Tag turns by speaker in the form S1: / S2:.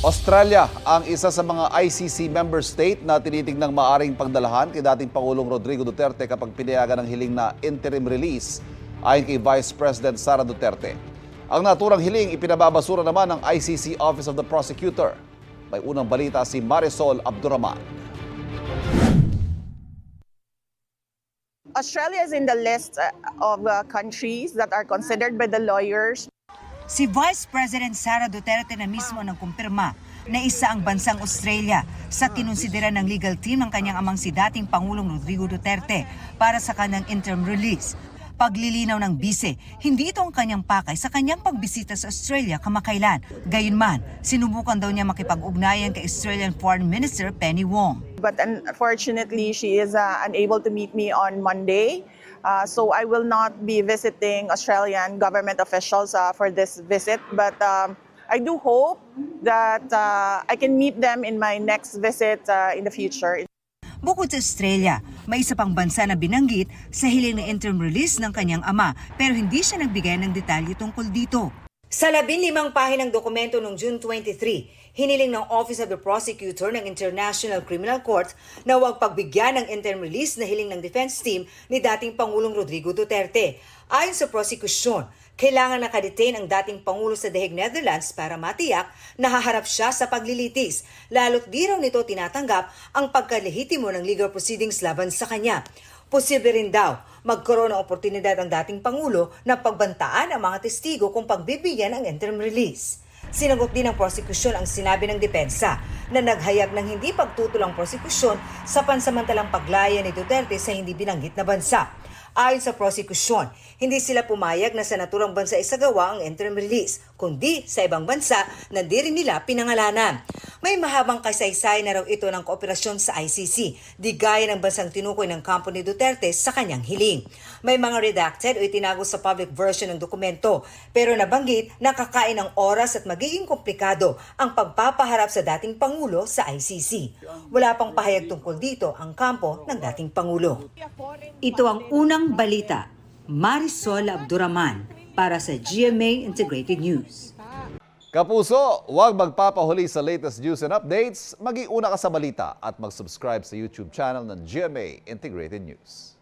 S1: Australia ang isa sa mga ICC member state na tinitignang maaring pagdalahan kay dating Pangulong Rodrigo Duterte kapag pinayagan ng hiling na interim release ayon kay Vice President Sara Duterte. Ang naturang hiling ipinababasura naman ng ICC Office of the Prosecutor. May unang balita si Marisol Abdurrahman.
S2: Australia is in the list of countries that are considered by the lawyers.
S3: Si Vice President Sara Duterte na mismo nang kumpirma na isa ang bansang Australia sa kinonsidera ng legal team ng kanyang amang si dating Pangulong Rodrigo Duterte para sa kanyang interim release. Paglilinaw ng bise, hindi ito ang kanyang pakay sa kanyang pagbisita sa Australia kamakailan. Gayunman, sinubukan daw niya makipag-ugnayan kay Australian Foreign Minister Penny Wong.
S2: But unfortunately, she is unable to meet me on Monday. So I will not be visiting Australian government officials for this visit. But I do hope that I can meet them in my next visit in the future.
S3: Bukod sa Australia, may isa pang bansa na binanggit sa hiling na interim release ng kanyang ama pero hindi siya nagbigay ng detalye tungkol dito. Sa 15 pahinang dokumento noong June 23, hiniling ng Office of the Prosecutor ng International Criminal Court na huwag pagbigyan ng interim release na hiling ng defense team ni dating Pangulong Rodrigo Duterte. Ayon sa prosekusyon, kailangan nakadetain ang dating Pangulo sa The Hague, Netherlands para matiyak na haharap siya sa paglilitis, lalo't di raw nito tinatanggap ang pagkalehitimo ng legal proceedings laban sa kanya. Posible rin daw magkaroon ng oportunidad ang dating Pangulo na pagbantaan ang mga testigo kung pagbibigyan ang interim release. Sinagot din ng prosekusyon ang sinabi ng depensa na naghayag ng hindi pagtutol ang prosekusyon sa pansamantalang paglaya ni Duterte sa hindi binanggit na bansa. Ayon sa prosekusyon, hindi sila pumayag na sa naturang bansa isagawa ang interim release, kundi sa ibang bansa na di rin nila pinangalanan. May mahabang kasaysay na raw ito ng kooperasyon sa ICC, di gaya ng bansang tinukoy ng kampo ni Duterte sa kanyang hiling. May mga redacted o itinago sa public version ng dokumento, pero nabanggit na kakain ng oras at magiging komplikado ang pagpapaharap sa dating Pangulo sa ICC. Wala pang pahayag tungkol dito ang kampo ng dating Pangulo. Ito ang unang balita. Marisol Abdurrahman para sa GMA Integrated News.
S1: Kapuso, huwag magpapahuli sa latest news and updates. Mag-iuna ka sa balita at mag-subscribe sa YouTube channel ng GMA Integrated News.